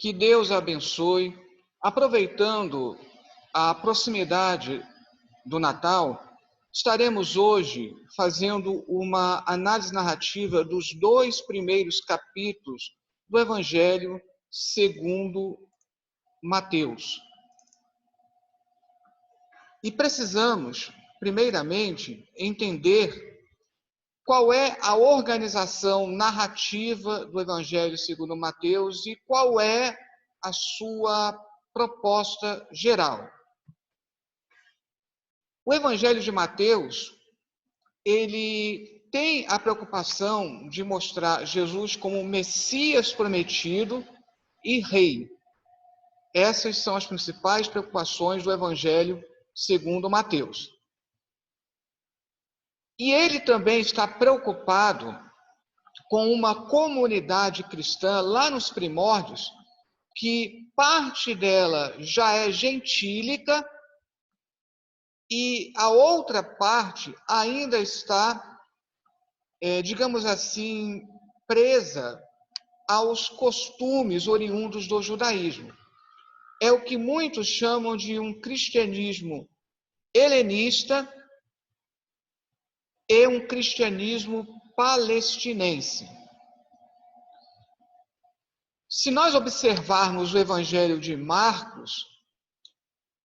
Que Deus abençoe. Aproveitando a proximidade do Natal, estaremos hoje fazendo uma análise narrativa dos 2 primeiros capítulos do Evangelho segundo Mateus. E precisamos, primeiramente, entender qual é a organização narrativa do Evangelho segundo Mateus e qual é a sua proposta geral. O Evangelho de Mateus, ele tem a preocupação de mostrar Jesus como Messias prometido e rei. Essas são as principais preocupações do Evangelho segundo Mateus. E ele também está preocupado com uma comunidade cristã lá nos primórdios, que parte dela já é gentílica e a outra parte ainda está, digamos assim, presa aos costumes oriundos do judaísmo. É o que muitos chamam de um cristianismo helenista e um cristianismo palestinense. Se nós observarmos o Evangelho de Marcos,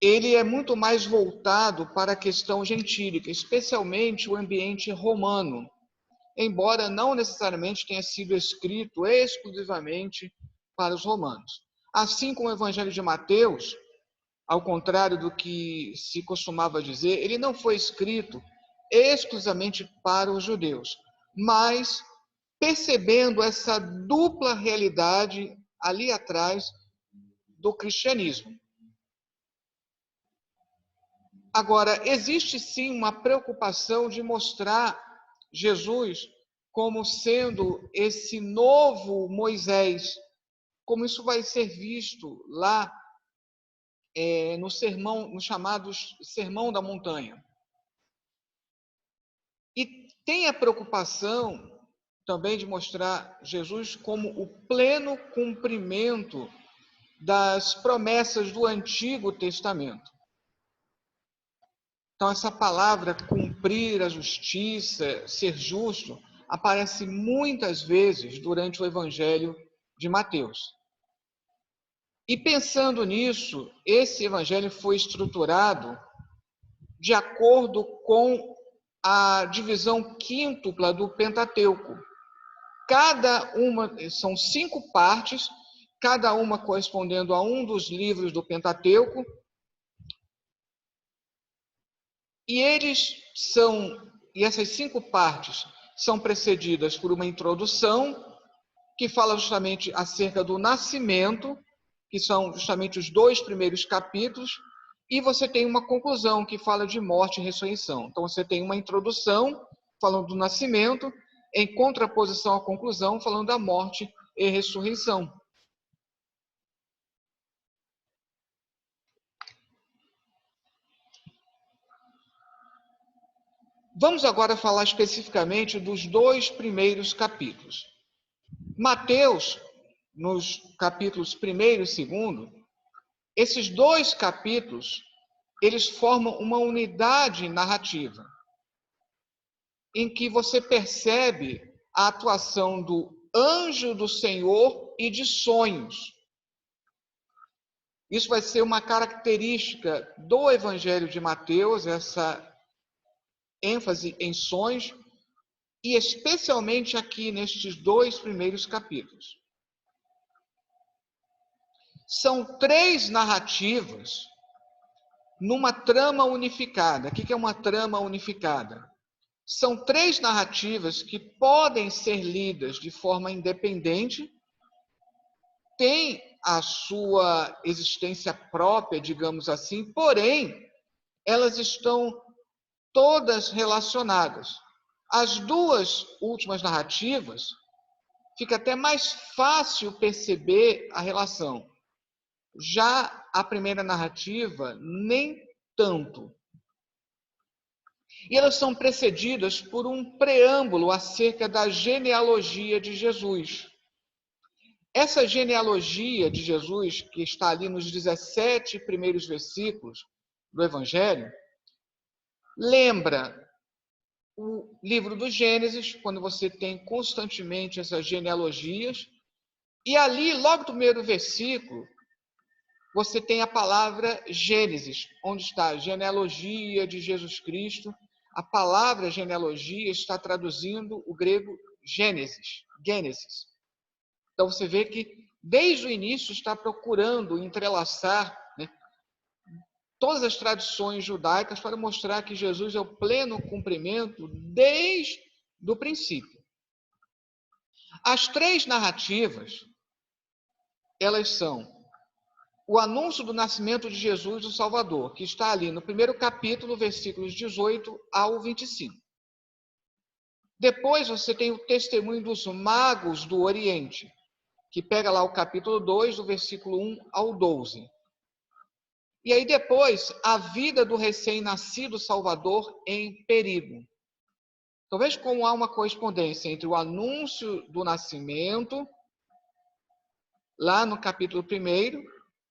ele é muito mais voltado para a questão gentílica, especialmente o ambiente romano, embora não necessariamente tenha sido escrito exclusivamente para os romanos. Assim como o Evangelho de Mateus, ao contrário do que se costumava dizer, ele não foi escrito exclusivamente para os judeus, mas percebendo essa dupla realidade ali atrás do cristianismo. Agora, existe sim uma preocupação de mostrar Jesus como sendo esse novo Moisés, como isso vai ser visto lá no sermão, no chamado Sermão da Montanha. E tem a preocupação também de mostrar Jesus como o pleno cumprimento das promessas do Antigo Testamento. Então, essa palavra cumprir a justiça, ser justo, aparece muitas vezes durante o Evangelho de Mateus. E pensando nisso, esse Evangelho foi estruturado de acordo com a divisão quíntupla do Pentateuco. Cada uma, são 5 partes, cada uma correspondendo a um dos livros do Pentateuco, e essas 5 partes são precedidas por uma introdução, que fala justamente acerca do nascimento, que são justamente os 2 primeiros capítulos, e você tem uma conclusão, que fala de morte e ressurreição. Então, você tem uma introdução, falando do nascimento, em contraposição à conclusão, falando da morte e ressurreição. Vamos agora falar especificamente dos 2 primeiros capítulos. Mateus, nos capítulos 1º e 2º, esses 2 capítulos, eles formam uma unidade narrativa, em que você percebe a atuação do anjo do Senhor e de sonhos. Isso vai ser uma característica do Evangelho de Mateus, essa ênfase em sonhos, e especialmente aqui nestes 2 primeiros capítulos. São 3 narrativas numa trama unificada. O que é uma trama unificada? São 3 narrativas que podem ser lidas de forma independente, têm a sua existência própria, digamos assim, porém, elas estão todas relacionadas. As 2 últimas narrativas, fica até mais fácil perceber a relação. Já a primeira narrativa, nem tanto. E elas são precedidas por um preâmbulo acerca da genealogia de Jesus. Essa genealogia de Jesus, que está ali nos 17 primeiros versículos do Evangelho, lembra o livro do Gênesis, quando você tem constantemente essas genealogias, e ali, logo no primeiro versículo, você tem a palavra Gênesis, onde está a genealogia de Jesus Cristo. A palavra genealogia está traduzindo o grego Gênesis. Então você vê que desde o início está procurando entrelaçar, né, todas as tradições judaicas para mostrar que Jesus é o pleno cumprimento desde o princípio. As três narrativas, elas são o anúncio do nascimento de Jesus, o Salvador, que está ali no primeiro capítulo, versículos 18 ao 25. Depois você tem o testemunho dos magos do Oriente, que pega lá o capítulo 2, do versículo 1 ao 12. E aí depois, a vida do recém-nascido Salvador em perigo. Então veja como há uma correspondência entre o anúncio do nascimento, lá no capítulo 1,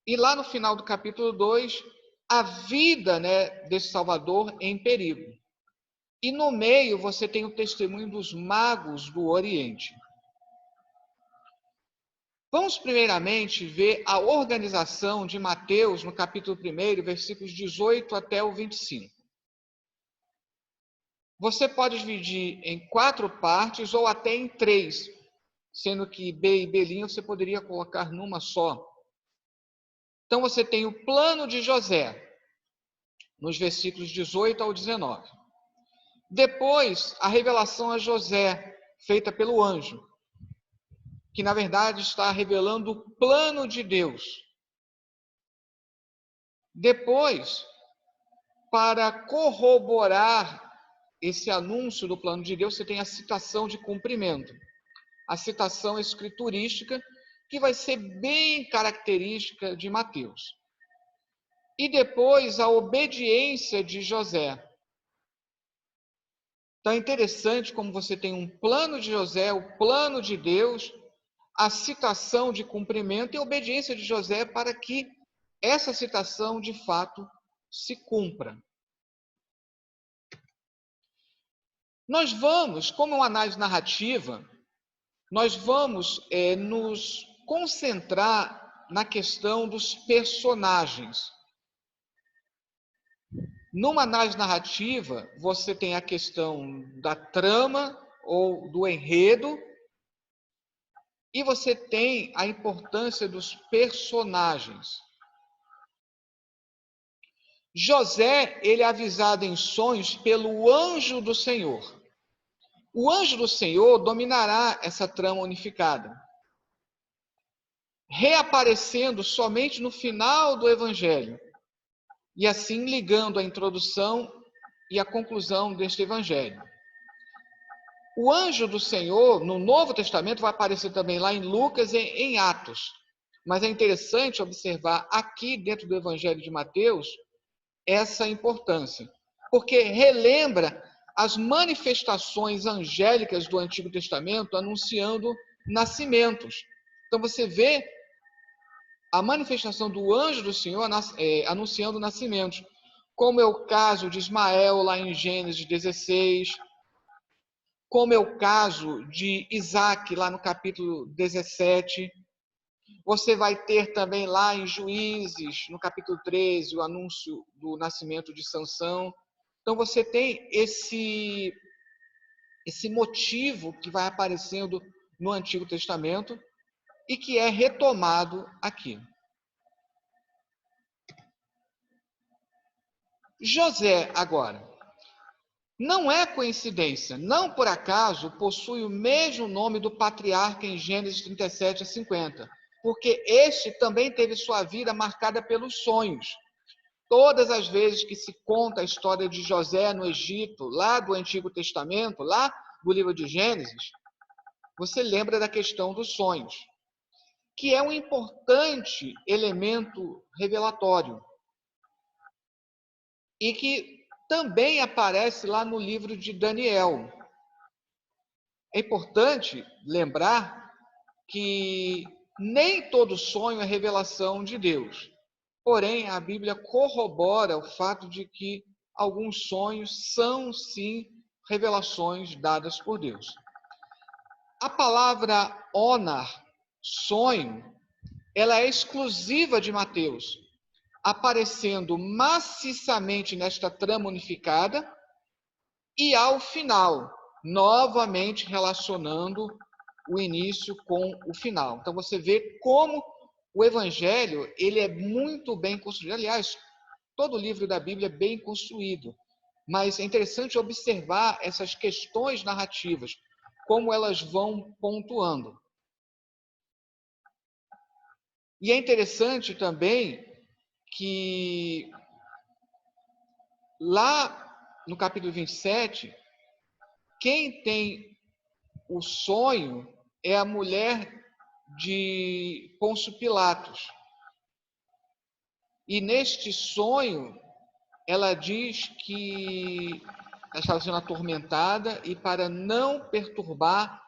e lá no final do capítulo 2, a vida, né, desse Salvador em perigo. E no meio você tem o testemunho dos magos do Oriente. Vamos primeiramente ver a organização de Mateus no capítulo 1, versículos 18 até o 25. Você pode dividir em 4 partes ou até em 3, sendo que B e B' você poderia colocar numa só. Então você tem o plano de José, nos versículos 18 ao 19. Depois, a revelação a José, feita pelo anjo, que na verdade está revelando o plano de Deus. Depois, para corroborar esse anúncio do plano de Deus, você tem a citação de cumprimento, a citação escriturística, que vai ser bem característica de Mateus. E depois, a obediência de José. Então é interessante como você tem um plano de José, o plano de Deus, a citação de cumprimento e a obediência de José para que essa citação de fato se cumpra. Nós vamos, como uma análise narrativa, nós vamos nos concentrar na questão dos personagens. Numa análise narrativa, você tem a questão da trama ou do enredo, e você tem a importância dos personagens. José, ele é avisado em sonhos pelo anjo do Senhor. O anjo do Senhor dominará essa trama unificada, reaparecendo somente no final do Evangelho, e assim ligando a introdução e a conclusão deste Evangelho. O anjo do Senhor, no Novo Testamento, vai aparecer também lá em Lucas e em Atos. Mas é interessante observar aqui dentro do Evangelho de Mateus essa importância, porque relembra as manifestações angélicas do Antigo Testamento anunciando nascimentos. Então você vê a manifestação do anjo do Senhor anunciando nascimentos, como é o caso de Ismael lá em Gênesis 16, como é o caso de Isaac lá no capítulo 17. Você vai ter também lá em Juízes, no capítulo 13, o anúncio do nascimento de Sansão. Então você tem esse motivo que vai aparecendo no Antigo Testamento e que é retomado aqui. José, agora, não é coincidência, não por acaso possui o mesmo nome do patriarca em Gênesis 37 a 50, porque este também teve sua vida marcada pelos sonhos. Todas as vezes que se conta a história de José no Egito, lá do Antigo Testamento, lá do livro de Gênesis, você lembra da questão dos sonhos, que é um importante elemento revelatório e que também aparece lá no livro de Daniel. É importante lembrar que Nem todo sonho é revelação de Deus. Porém, a Bíblia corrobora o fato de que alguns sonhos são, sim, revelações dadas por Deus. A palavra onar, sonho, ela é exclusiva de Mateus, aparecendo maciçamente nesta trama unificada e ao final, novamente relacionando o início com o final. Então você vê como o evangelho, ele é muito bem construído. Aliás, todo o livro da Bíblia é bem construído, mas é interessante observar essas questões narrativas, como elas vão pontuando. E é interessante também que lá no capítulo 27, quem tem o sonho é a mulher de Pôncio Pilatos. E neste sonho, ela diz que ela estava sendo atormentada e para não perturbar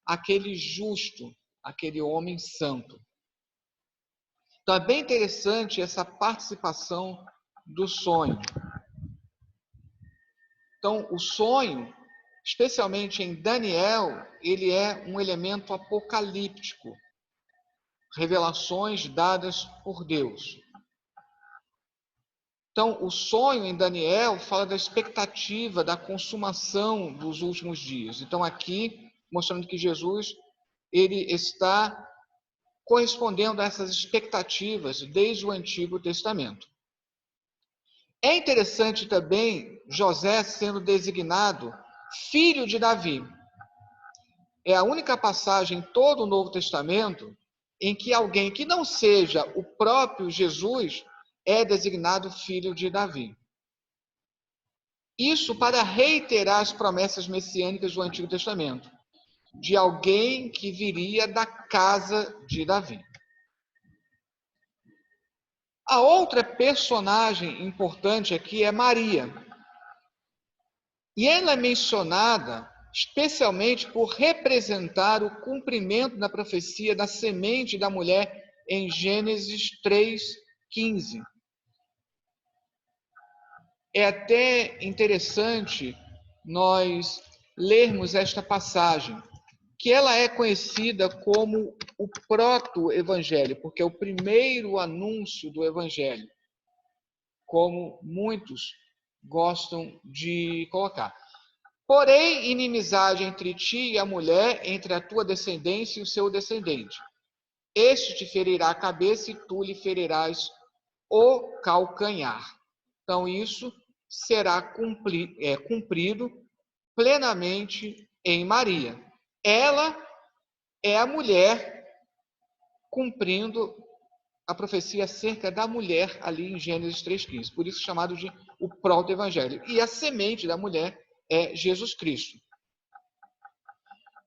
aquele justo, aquele homem santo. Então é bem interessante essa participação do sonho. Então o sonho, especialmente em Daniel, ele é um elemento apocalíptico, revelações dadas por Deus. Então, o sonho em Daniel fala da expectativa da consumação dos últimos dias. Então, aqui, mostrando que Jesus, ele está correspondendo a essas expectativas desde o Antigo Testamento. É interessante também José sendo designado filho de Davi. É a única passagem em todo o Novo Testamento em que alguém que não seja o próprio Jesus é designado filho de Davi. Isso para reiterar as promessas messiânicas do Antigo Testamento, de alguém que viria da casa de Davi. A outra personagem importante aqui é Maria. E ela é mencionada especialmente por representar o cumprimento da profecia da semente da mulher em Gênesis 3:15. É até interessante nós lermos esta passagem, que ela é conhecida como o proto-evangelho, porque é o primeiro anúncio do evangelho, como muitos gostam de colocar. Porém, inimizade entre ti e a mulher, entre a tua descendência e o seu descendente. Este te ferirá a cabeça e tu lhe ferirás o calcanhar. Então, isso será cumprido plenamente em Maria. Ela é a mulher cumprindo a profecia acerca da mulher ali em Gênesis 3:15. Por isso chamado de o proto-evangelho. E a semente da mulher é Jesus Cristo.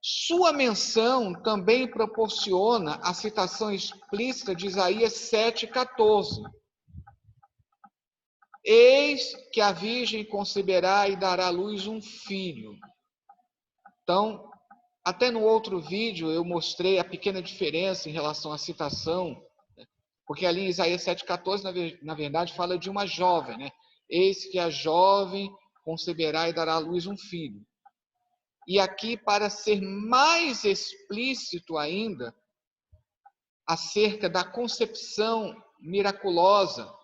Sua menção também proporciona a citação explícita de Isaías 7:14. Eis que a virgem conceberá e dará à luz um filho. Então, até no outro vídeo eu mostrei a pequena diferença em relação à citação, porque ali em Isaías 7:14, na verdade, fala de uma jovem, né? Eis que a jovem conceberá e dará à luz um filho. E aqui, para ser mais explícito ainda, acerca da concepção miraculosa,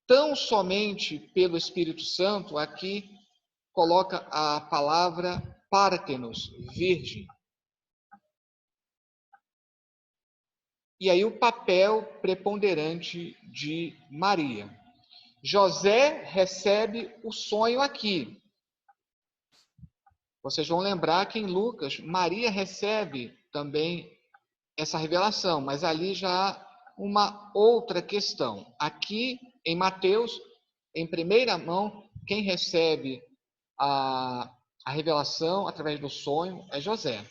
tão somente pelo Espírito Santo, aqui coloca a palavra Pártenos, virgem. E aí o papel preponderante de Maria. José recebe o sonho aqui. Vocês vão lembrar que em Lucas, Maria recebe também essa revelação, mas ali já há uma outra questão. Aqui, em Mateus, em primeira mão, quem recebe a revelação através do sonho é José.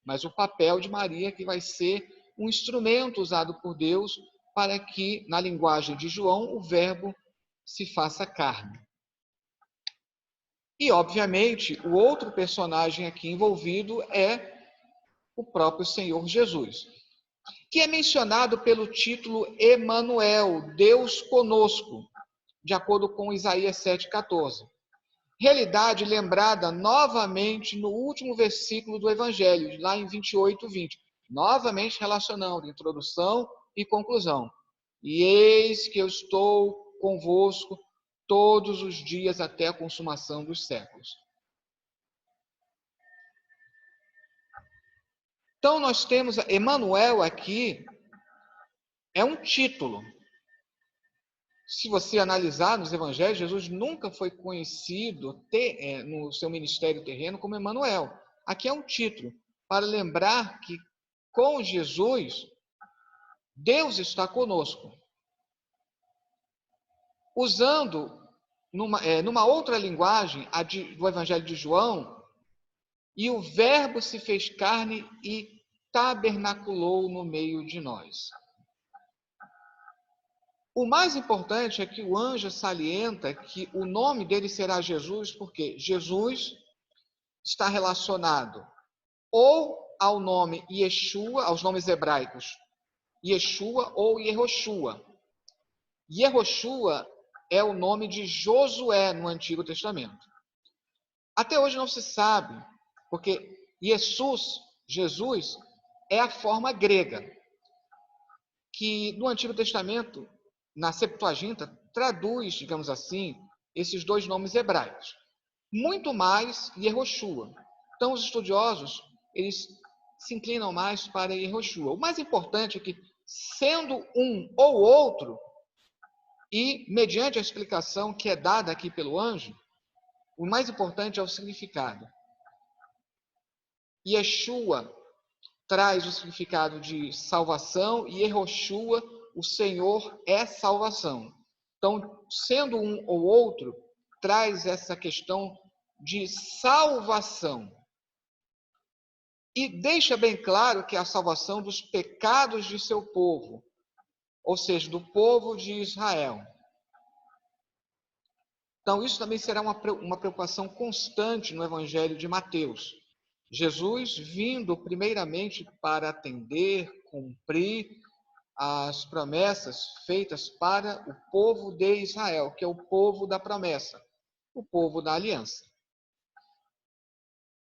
Mas o papel de Maria que vai ser um instrumento usado por Deus para que, na linguagem de João, o verbo se faça carne. E, obviamente, o outro personagem aqui envolvido é o próprio Senhor Jesus. que é mencionado pelo título Emanuel, Deus conosco, de acordo com Isaías 7,14. Realidade lembrada novamente no último versículo do Evangelho, lá em 28:20. Novamente relacionando introdução e conclusão. E eis que eu estou convosco todos os dias até a consumação dos séculos. Então nós temos Emanuel aqui, é um título. Se você analisar nos evangelhos, Jesus nunca foi conhecido no seu ministério terreno como Emanuel. Aqui é um título para lembrar que com Jesus, Deus está conosco. Usando numa outra linguagem, do Evangelho de João, e o Verbo se fez carne e tabernaculou no meio de nós. O mais importante é que o anjo salienta que o nome dele será Jesus, porque Jesus está relacionado ou ao nome Yeshua, aos nomes hebraicos, Yeshua ou Yehoshua. Yehoshua é o nome de Josué no Antigo Testamento. Até hoje não se sabe, porque Jesus, é a forma grega, que no Antigo Testamento, na Septuaginta, traduz, digamos assim, esses dois nomes hebraicos. Muito mais Yehoshua. Então, os estudiosos, eles se inclinam mais para Yehoshua. O mais importante é que, sendo um ou outro, e mediante a explicação que é dada aqui pelo anjo, o mais importante é o significado. Yeshua traz o significado de salvação e Yehoshua, o Senhor é salvação. Então, sendo um ou outro, traz essa questão de salvação. E deixa bem claro que é a salvação dos pecados de seu povo, ou seja, do povo de Israel. Então, isso também será uma preocupação constante no Evangelho de Mateus. Jesus vindo primeiramente para atender, cumprir as promessas feitas para o povo de Israel, que é o povo da promessa, o povo da aliança.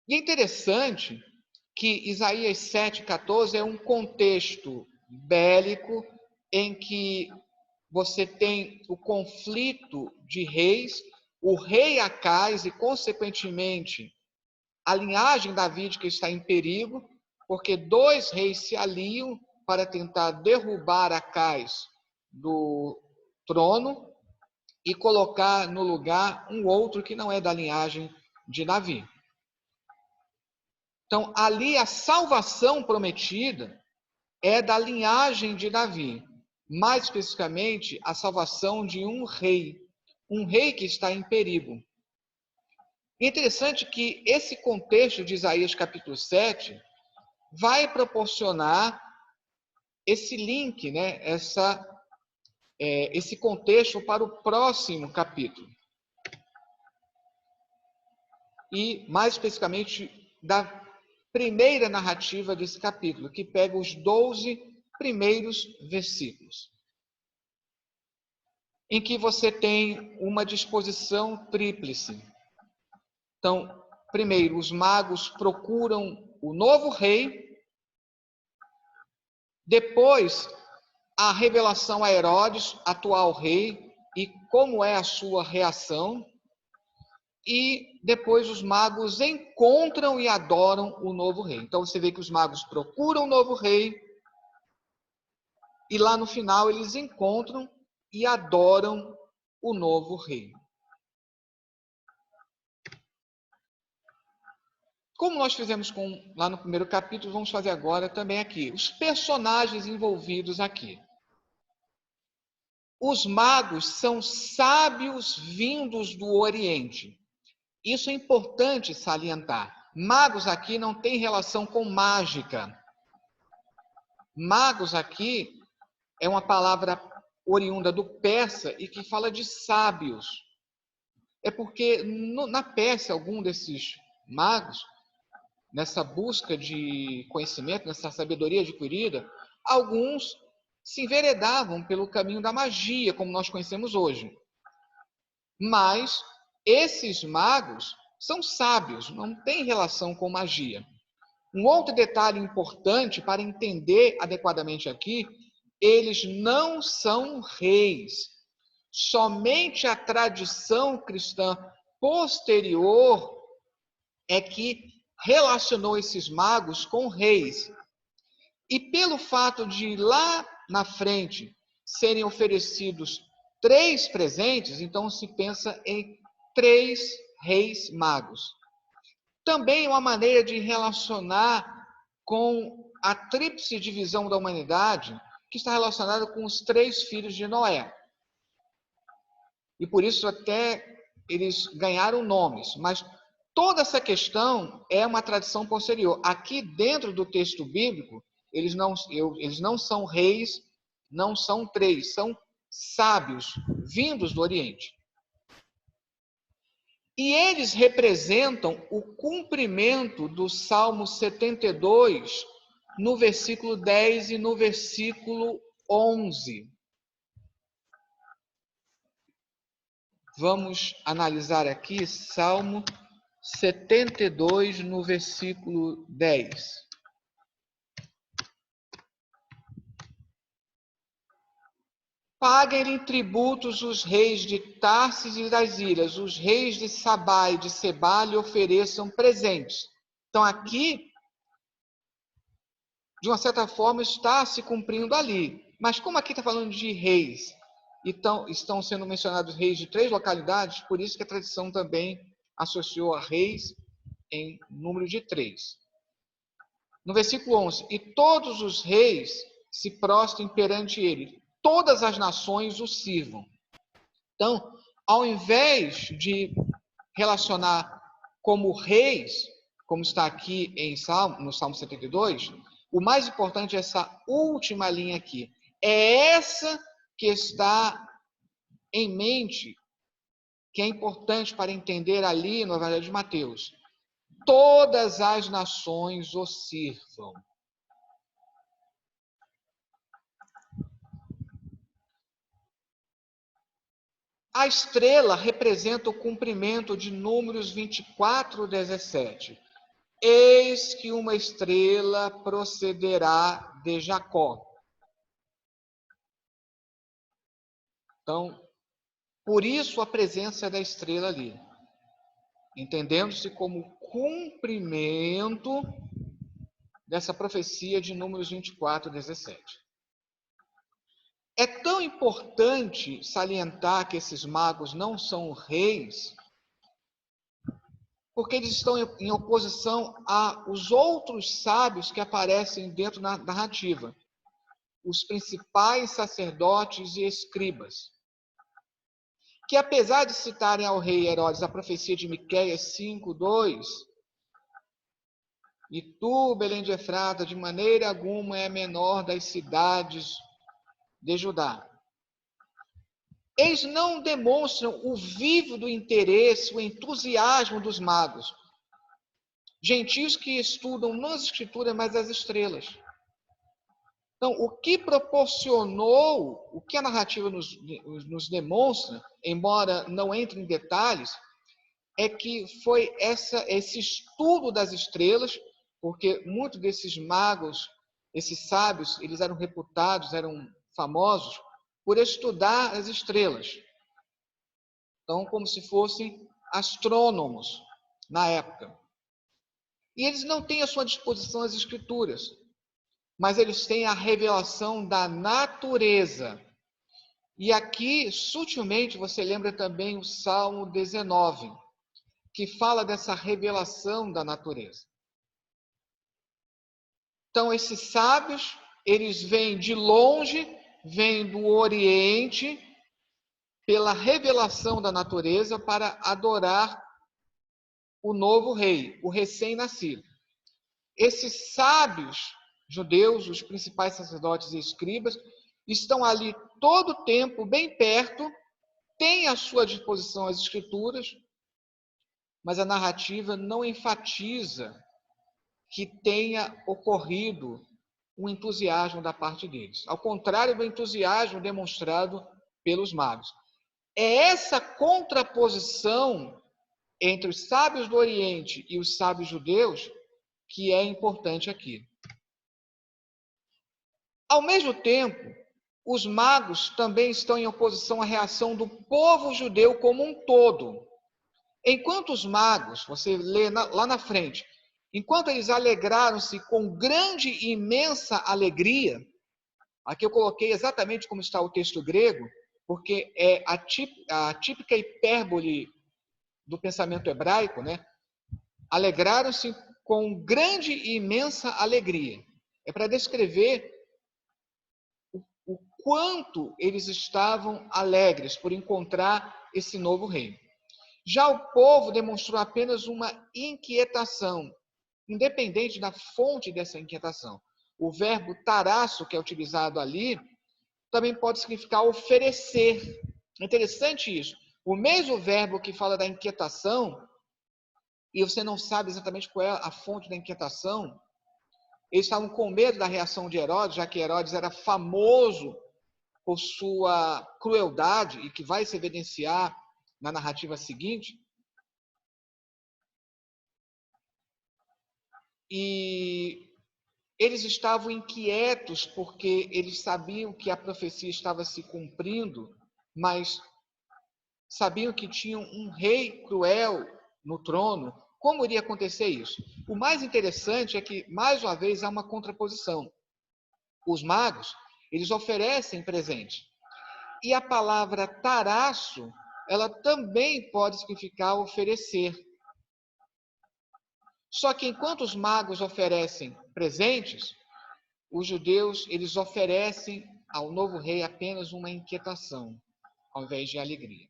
E é interessante que Isaías 7,14 é um contexto bélico em que você tem o conflito de reis, o rei Acais e, consequentemente, a linhagem davídica está em perigo, porque dois reis se aliam para tentar derrubar Acais do trono e colocar no lugar um outro que não é da linhagem de Davi. Então, ali a salvação prometida é da linhagem de Davi, mais especificamente a salvação de um rei que está em perigo. É interessante que esse contexto de Isaías capítulo 7 vai proporcionar esse link, né, esse contexto para o próximo capítulo. E, mais especificamente, da primeira narrativa desse capítulo, que pega os 12 primeiros versículos, em que você tem uma disposição tríplice. Então, primeiro, os magos procuram o novo rei, depois, a revelação a Herodes, atual rei, e como é a sua reação, e depois os magos encontram e adoram o novo rei. Então você vê que os magos procuram o novo rei, e lá no final eles encontram e adoram o novo rei. Como nós fizemos lá no primeiro capítulo, vamos fazer agora também aqui. Os personagens envolvidos aqui. Os magos são sábios vindos do Oriente. Isso é importante salientar. Magos aqui não tem relação com mágica. Magos aqui é uma palavra oriunda do persa e que fala de sábios. É porque na Pérsia, algum desses magos, nessa busca de conhecimento, nessa sabedoria adquirida, alguns se enveredavam pelo caminho da magia, como nós conhecemos hoje. Mas esses magos são sábios, não têm relação com magia. Um outro detalhe importante para entender adequadamente aqui, eles não são reis. Somente a tradição cristã posterior é que relacionou esses magos com reis. E pelo fato de lá na frente serem oferecidos 3 presentes, então se pensa em 3 reis magos. Também é uma maneira de relacionar com a tríplice divisão da humanidade, que está relacionada com os 3 filhos de Noé. E por isso até eles ganharam nomes, mas toda essa questão é uma tradição posterior. Aqui dentro do texto bíblico, eles não são reis, não são 3, são sábios vindos do Oriente. E eles representam o cumprimento do Salmo 72, no versículo 10 e no versículo 11. Vamos analisar aqui Salmo 72, no versículo 10. Paguem-lhe tributos os reis de Tarsis e das ilhas, os reis de Sabá e de Sebá lhe ofereçam presentes. Então aqui, de uma certa forma, está se cumprindo ali. Mas como aqui está falando de reis, então estão sendo mencionados reis de 3 localidades, por isso que a tradição também associou a reis em número de 3. No versículo 11, e todos os reis se prostrem perante ele, todas as nações o sirvam. Então, ao invés de relacionar como reis, como está aqui no Salmo 72, o mais importante é essa última linha aqui. É essa que está em mente, que é importante para entender ali no Evangelho de Mateus. Todas as nações o sirvam. A estrela representa o cumprimento de Números 24, 17. Eis que uma estrela procederá de Jacó. Então, por isso a presença da estrela ali, entendendo-se como cumprimento dessa profecia de Números 24, 17. É tão importante salientar que esses magos não são reis, porque eles estão em oposição aos outros sábios que aparecem dentro da narrativa, os principais sacerdotes e escribas, que apesar de citarem ao rei Herodes a profecia de Miqueias 5:2, e tu, Belém de Efrata, de maneira alguma é a menor das cidades de Judá. Eles não demonstram o vívido interesse, o entusiasmo dos magos, gentios que estudam não as escrituras, mas as estrelas. Então, o que proporcionou, o que a narrativa nos demonstra, embora não entre em detalhes, é que foi esse estudo das estrelas, porque muitos desses magos, esses sábios, eles eram reputados, eram famosos por estudar as estrelas. Então, como se fossem astrônomos na época. E eles não têm à sua disposição as escrituras, mas eles têm a revelação da natureza. E aqui, sutilmente, você lembra também o Salmo 19, que fala dessa revelação da natureza. Então, esses sábios, eles vêm de longe, vêm do Oriente, pela revelação da natureza para adorar o novo rei, o recém-nascido. Esses sábios judeus, os principais sacerdotes e escribas, estão ali todo o tempo, bem perto, têm à sua disposição as escrituras, mas a narrativa não enfatiza que tenha ocorrido um entusiasmo da parte deles, ao contrário do entusiasmo demonstrado pelos magos. É essa contraposição entre os sábios do Oriente e os sábios judeus que é importante aqui. Ao mesmo tempo, os magos também estão em oposição à reação do povo judeu como um todo. Enquanto os magos, você lê lá na frente, enquanto eles alegraram-se com grande e imensa alegria, aqui eu coloquei exatamente como está o texto grego, porque é a típica hipérbole do pensamento hebraico, né? Alegraram-se com grande e imensa alegria. É para descrever o quanto eles estavam alegres por encontrar esse novo rei. Já o povo demonstrou apenas uma inquietação, independente da fonte dessa inquietação. O verbo tarasso, que é utilizado ali, também pode significar oferecer. É interessante isso. O mesmo verbo que fala da inquietação, e você não sabe exatamente qual é a fonte da inquietação, eles estavam com medo da reação de Herodes, já que Herodes era famoso por sua crueldade, e que vai se evidenciar na narrativa seguinte. E eles estavam inquietos porque eles sabiam que a profecia estava se cumprindo, mas sabiam que tinham um rei cruel no trono. Como iria acontecer isso? O mais interessante é que, mais uma vez, há uma contraposição. Os magos, eles oferecem presente. E a palavra tarasso, ela também pode significar oferecer. Só que enquanto os magos oferecem presentes, os judeus, eles oferecem ao novo rei apenas uma inquietação, ao invés de alegria.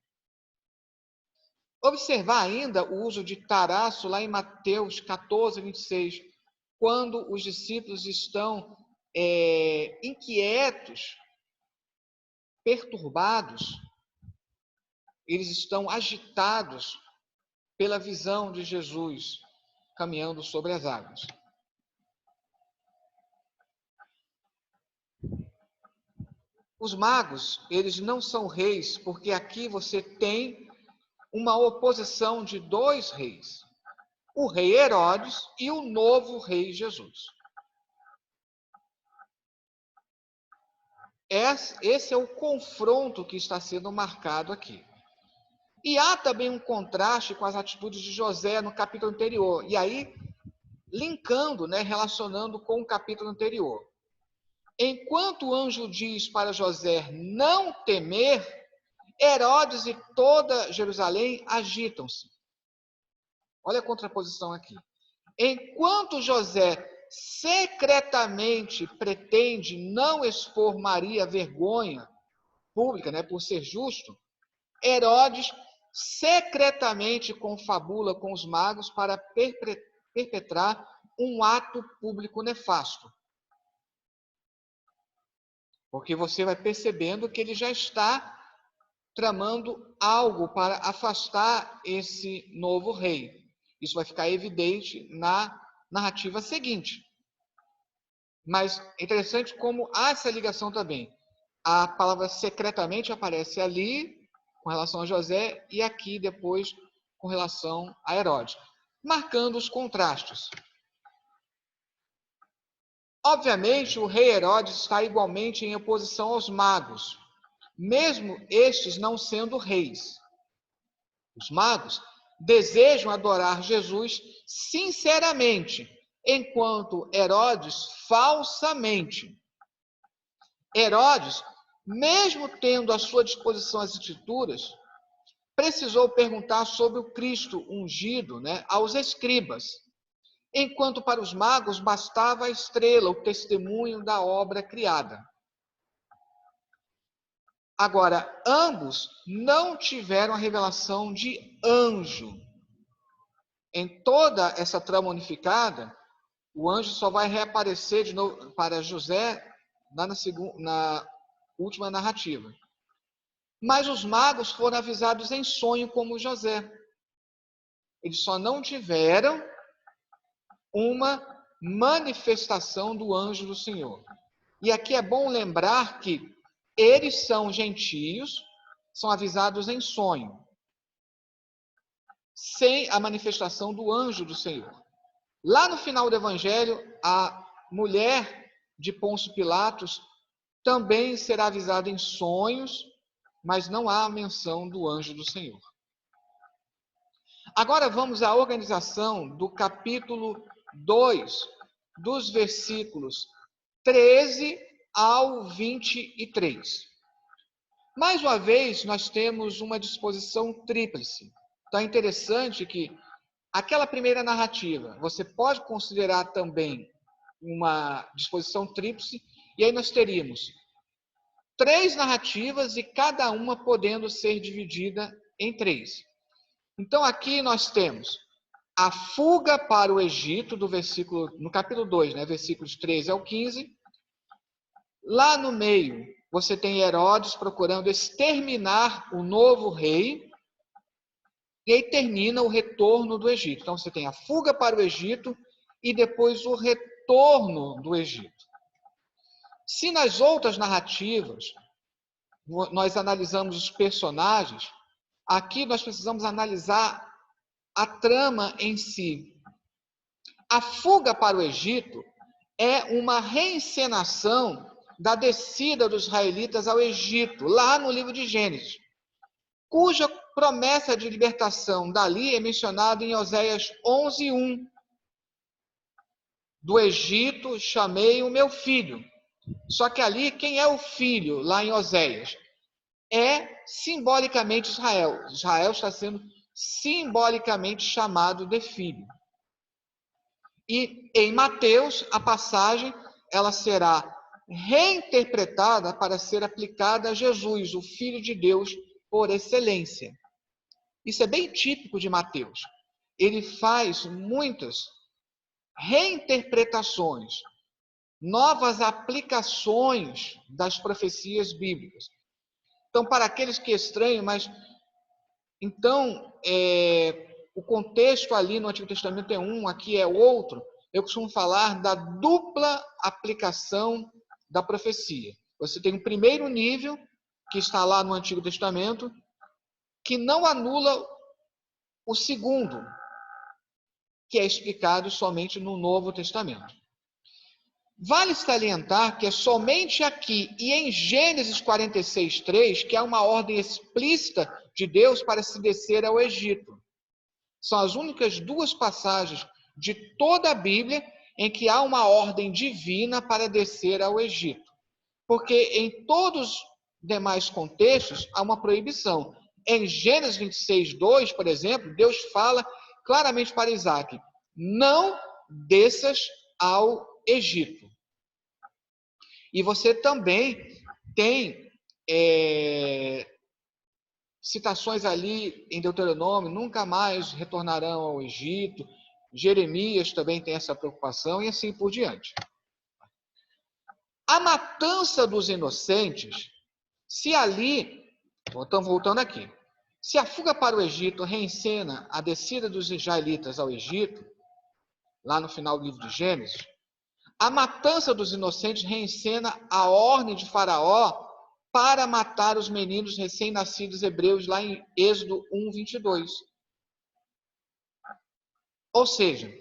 Observar ainda o uso de tarasso lá em Mateus 14, 26, quando os discípulos estão inquietos, perturbados, eles estão agitados pela visão de Jesus caminhando sobre as águas. Os magos, eles não são reis, porque aqui você tem uma oposição de dois reis. O rei Herodes e o novo rei Jesus. Esse é o confronto que está sendo marcado aqui. E há também um contraste com as atitudes de José no capítulo anterior. E aí, linkando, relacionando com o capítulo anterior. Enquanto o anjo diz para José não temer, Herodes e toda Jerusalém agitam-se. Olha a contraposição aqui. Enquanto José secretamente pretende não expor Maria à vergonha pública, por ser justo, Herodes secretamente confabula com os magos para perpetrar um ato público nefasto. Porque você vai percebendo que ele já está tramando algo para afastar esse novo rei. Isso vai ficar evidente na narrativa seguinte. Mas é interessante como há essa ligação também. A palavra secretamente aparece ali, com relação a José, e aqui depois com relação a Herodes, marcando os contrastes. Obviamente, o rei Herodes está igualmente em oposição aos magos, mesmo estes não sendo reis. Os magos desejam adorar Jesus sinceramente, enquanto Herodes falsamente. Herodes, mesmo tendo à sua disposição as escrituras, precisou perguntar sobre o Cristo ungido, aos escribas, enquanto para os magos bastava a estrela, o testemunho da obra criada. Agora, ambos não tiveram a revelação de anjo. Em toda essa trama unificada, o anjo só vai reaparecer de novo para José na última narrativa. Mas os magos foram avisados em sonho como José. Eles só não tiveram uma manifestação do anjo do Senhor. E aqui é bom lembrar que eles são gentios, são avisados em sonho, sem a manifestação do anjo do Senhor. Lá no final do Evangelho, a mulher de Pôncio Pilatos também será avisada em sonhos, mas não há menção do anjo do Senhor. Agora vamos à organização do capítulo 2, dos versículos 13 ao 23. Mais uma vez, nós temos uma disposição tríplice. Então é interessante que aquela primeira narrativa, você pode considerar também uma disposição tríplice, e aí nós teríamos 3 narrativas e cada uma podendo ser dividida em 3. Então aqui nós temos a fuga para o Egito, no capítulo 2, versículos 13 ao 15. Lá no meio, você tem Herodes procurando exterminar o novo rei, e aí termina o retorno do Egito. Então você tem a fuga para o Egito e depois o retorno do Egito. Se nas outras narrativas nós analisamos os personagens, aqui nós precisamos analisar a trama em si. A fuga para o Egito é uma reencenação da descida dos israelitas ao Egito, lá no livro de Gênesis, cuja promessa de libertação dali é mencionada em Oséias 11:1. Do Egito chamei o meu filho. Só que ali, quem é o filho, lá em Oséias? É simbolicamente Israel. Israel está sendo simbolicamente chamado de filho. E em Mateus, a passagem ela será reinterpretada para ser aplicada a Jesus, o Filho de Deus por excelência. Isso é bem típico de Mateus. Ele faz muitas reinterpretações, novas aplicações das profecias bíblicas. Então, para aqueles que estranham, mas então o contexto ali no Antigo Testamento é um, aqui é outro. Eu costumo falar da dupla aplicação da profecia. Você tem um primeiro nível, que está lá no Antigo Testamento, que não anula o segundo, que é explicado somente no Novo Testamento. Vale salientar que é somente aqui e em Gênesis 46:3 que há uma ordem explícita de Deus para se descer ao Egito. São as únicas 2 passagens de toda a Bíblia em que há uma ordem divina para descer ao Egito. Porque em todos os demais contextos há uma proibição. Em Gênesis 26:2, por exemplo, Deus fala claramente para Isaac: não desças ao Egito. E você também tem citações ali em Deuteronômio: nunca mais retornarão ao Egito. Jeremias também tem essa preocupação e assim por diante. A matança dos inocentes, se ali, estamos voltando aqui, se a fuga para o Egito reencena a descida dos israelitas ao Egito, lá no final do livro de Gênesis, a matança dos inocentes reencena a ordem de Faraó para matar os meninos recém-nascidos hebreus, lá em Êxodo 1:22. Ou seja,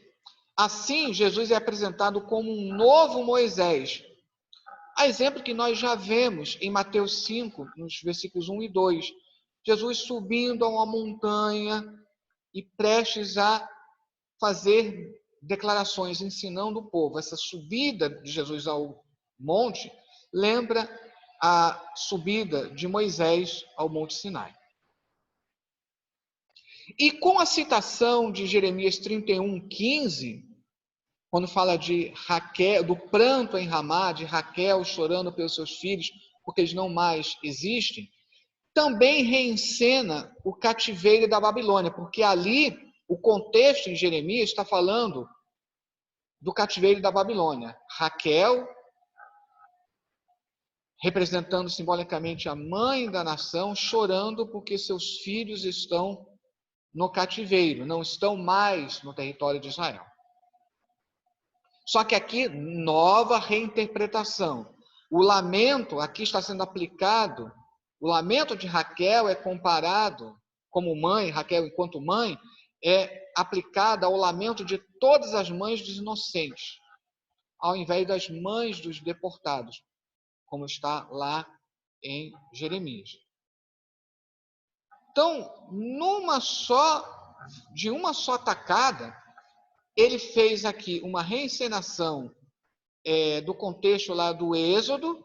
assim Jesus é apresentado como um novo Moisés. A exemplo que nós já vemos em Mateus 5, nos versículos 1 e 2. Jesus subindo a uma montanha e prestes a fazer declarações, ensinando o povo. Essa subida de Jesus ao monte lembra a subida de Moisés ao Monte Sinai. E com a citação de Jeremias 31:15, quando fala de Raquel, do pranto em Ramá, de Raquel chorando pelos seus filhos, porque eles não mais existem, também reencena o cativeiro da Babilônia, porque ali o contexto em Jeremias está falando do cativeiro da Babilônia. Raquel, representando simbolicamente a mãe da nação, chorando porque seus filhos estão no cativeiro, não estão mais no território de Israel. Só que aqui, nova reinterpretação. O lamento aqui está sendo aplicado, o lamento de Raquel é comparado, como mãe, Raquel enquanto mãe, é aplicada ao lamento de todas as mães dos inocentes, ao invés das mães dos deportados, como está lá em Jeremias. Então, de uma só tacada, ele fez aqui uma reencenação do contexto lá do Êxodo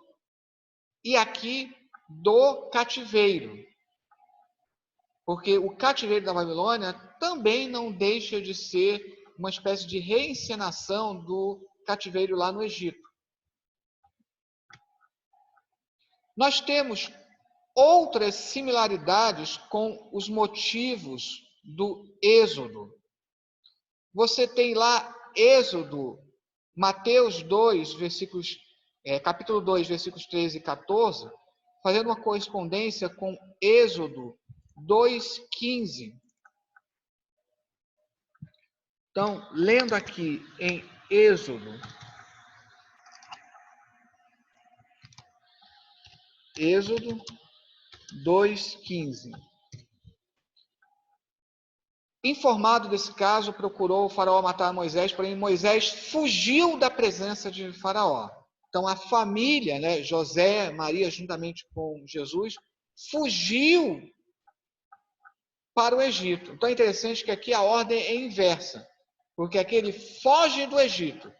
e aqui do cativeiro. Porque o cativeiro da Babilônia também não deixa de ser uma espécie de reencenação do cativeiro lá no Egito. Nós temos outras similaridades com os motivos do Êxodo. Você tem lá Êxodo, Mateus 2, capítulo 2, versículos 13 e 14, fazendo uma correspondência com Êxodo 2:15. Então, lendo aqui em Êxodo 2:15. Informado desse caso, procurou o faraó matar Moisés, porém Moisés fugiu da presença de faraó. Então a família, né, José, Maria, juntamente com Jesus, fugiu para o Egito. Então é interessante que aqui a ordem é inversa, porque aqui ele foge do Egito,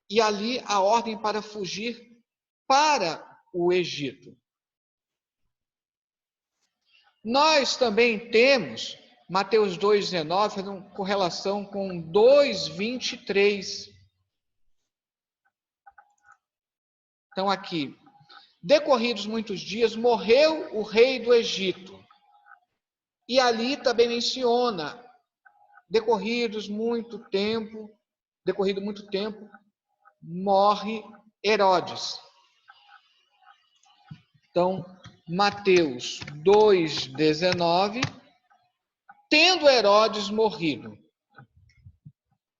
e ali a ordem para fugir para o Egito. Nós também temos Mateus 2,19, fazendo correlação com 2,23. Então, aqui, decorridos muitos dias, morreu o rei do Egito. E ali também menciona, decorrido muito tempo, morre Herodes. Então, Mateus 2,19, tendo Herodes morrido.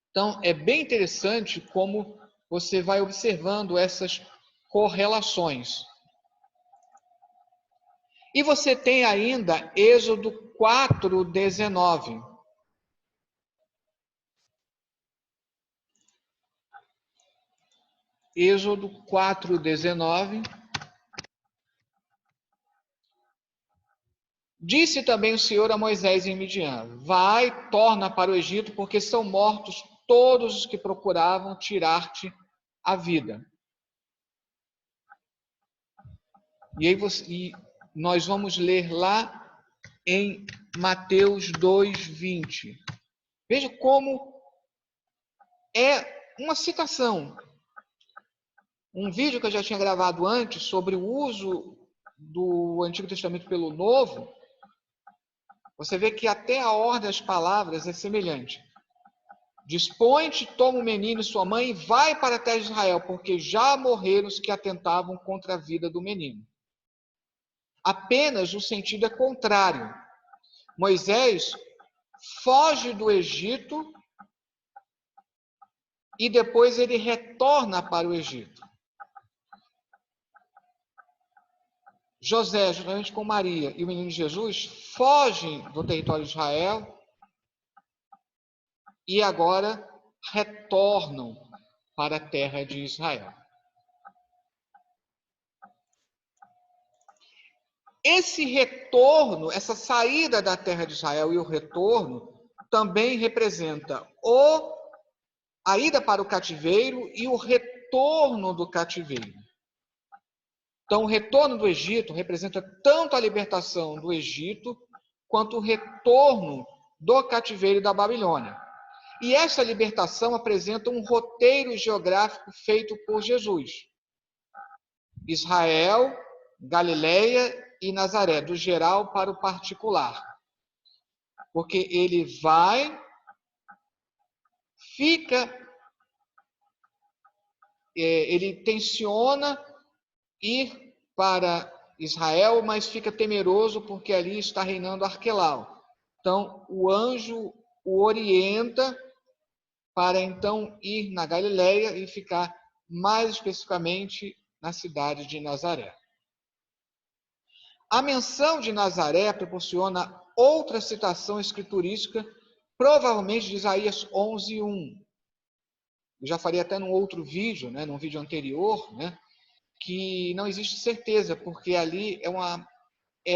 Então, é bem interessante como você vai observando essas correlações. E você tem ainda Êxodo 4:19. Êxodo 4:19. Disse também o Senhor a Moisés em Midian: vai, torna para o Egito, porque são mortos todos os que procuravam tirar-te a vida. E aí nós vamos ler lá em Mateus 2:20. Veja como é uma citação. Um vídeo que eu já tinha gravado antes sobre o uso do Antigo Testamento pelo Novo, você vê que até a ordem das palavras é semelhante. Dispõe-te, toma o menino e sua mãe e vai para a terra de Israel, porque já morreram os que atentavam contra a vida do menino. Apenas o sentido é contrário. Moisés foge do Egito e depois ele retorna para o Egito. José, juntamente com Maria e o menino Jesus, fogem do território de Israel e agora retornam para a terra de Israel. Esse retorno, essa saída da terra de Israel e o retorno, também representa a ida para o cativeiro e o retorno do cativeiro. Então, o retorno do Egito representa tanto a libertação do Egito, quanto o retorno do cativeiro da Babilônia. E essa libertação apresenta um roteiro geográfico feito por Jesus. Israel, Galileia e Nazaré, do geral para o particular. Porque ele ele tenciona ir para Israel, mas fica temeroso porque ali está reinando Arquelau. Então, o anjo o orienta para então ir na Galileia e ficar mais especificamente na cidade de Nazaré. A menção de Nazaré proporciona outra citação escriturística, provavelmente de Isaías 11:1. Eu já falei até num outro vídeo, num vídeo anterior, que não existe certeza, porque ali é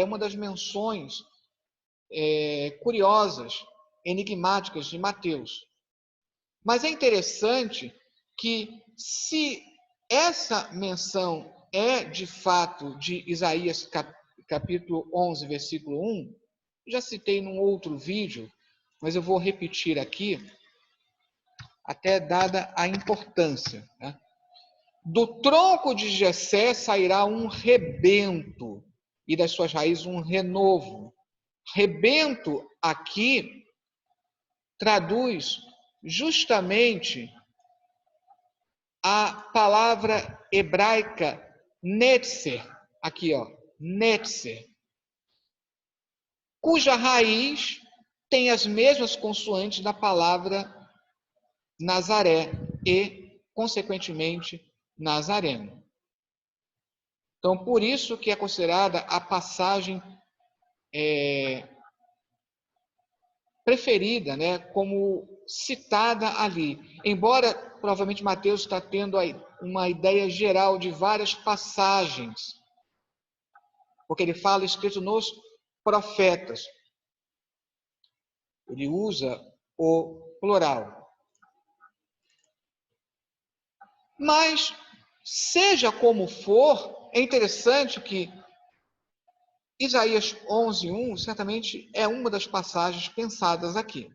uma das menções curiosas, enigmáticas de Mateus. Mas é interessante que, se essa menção é de fato de Isaías capítulo 11, versículo 1, já citei num outro vídeo, mas eu vou repetir aqui, até dada a importância. Do tronco de Jessé sairá um rebento, e das suas raízes um renovo. Rebento aqui traduz justamente a palavra hebraica netzer, aqui netzer, cuja raiz tem as mesmas consoantes da palavra Nazaré e, consequentemente, Nazareno. Então, por isso que é considerada a passagem preferida, como citada ali. Embora, provavelmente, Mateus está tendo uma ideia geral de várias passagens, porque ele fala escrito nos profetas. Ele usa o plural. Mas, seja como for, é interessante que Isaías 11:1 certamente é uma das passagens pensadas aqui.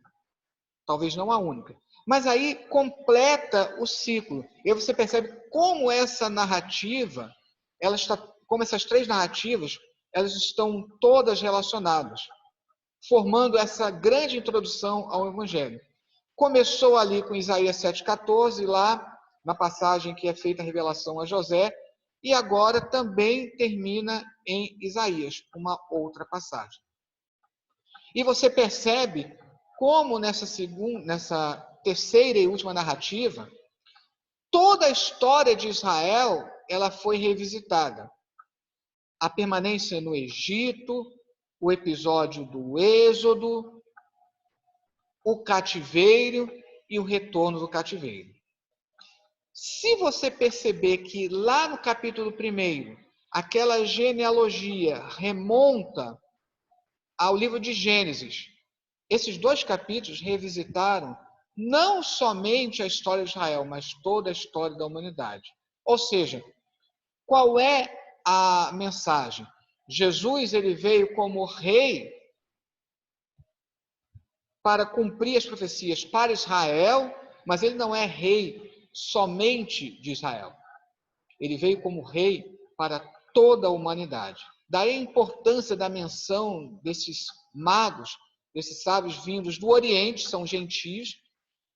Talvez não a única. Mas aí completa o ciclo. E aí você percebe como essa narrativa, como essas três narrativas, elas estão todas relacionadas, formando essa grande introdução ao Evangelho. Começou ali com Isaías 7,14, lá na passagem que é feita a revelação a José, e agora também termina em Isaías, uma outra passagem. E você percebe como nessa terceira e última narrativa, toda a história de Israel ela foi revisitada. A permanência no Egito, o episódio do Êxodo, o cativeiro e o retorno do cativeiro. Se você perceber que lá no capítulo 1, aquela genealogia remonta ao livro de Gênesis, esses dois capítulos revisitaram não somente a história de Israel, mas toda a história da humanidade. Ou seja, qual é a mensagem? Jesus ele veio como rei para cumprir as profecias para Israel, mas ele não é rei somente de Israel. Ele veio como rei para toda a humanidade. Daí a importância da menção desses magos, desses sábios vindos do Oriente, são gentios,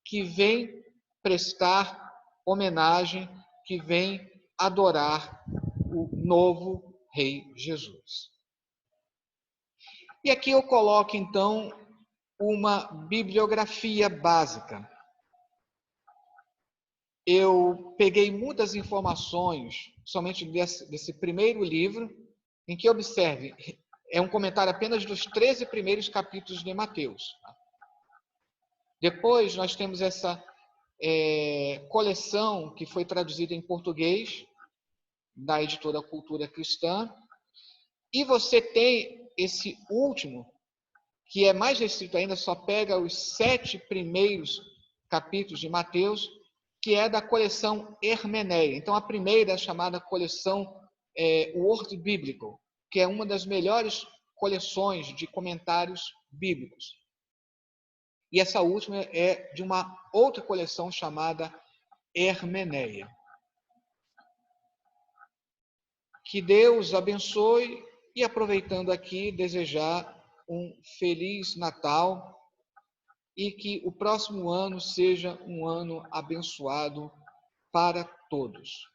que vêm prestar homenagem, que vêm adorar o novo Rei Jesus. E aqui eu coloco, então, uma bibliografia básica. Eu peguei muitas informações somente desse primeiro livro, em que, observe, é um comentário apenas dos 13 primeiros capítulos de Mateus. Depois nós temos essa coleção que foi traduzida em português, da editora Cultura Cristã, e você tem esse último, que é mais restrito ainda, só pega os 7 primeiros capítulos de Mateus, que é da coleção Hermeneia. Então, a primeira é chamada coleção Word Bíblico, que é uma das melhores coleções de comentários bíblicos. E essa última é de uma outra coleção chamada Hermeneia. Que Deus abençoe e, aproveitando aqui, desejar um Feliz Natal e que o próximo ano seja um ano abençoado para todos.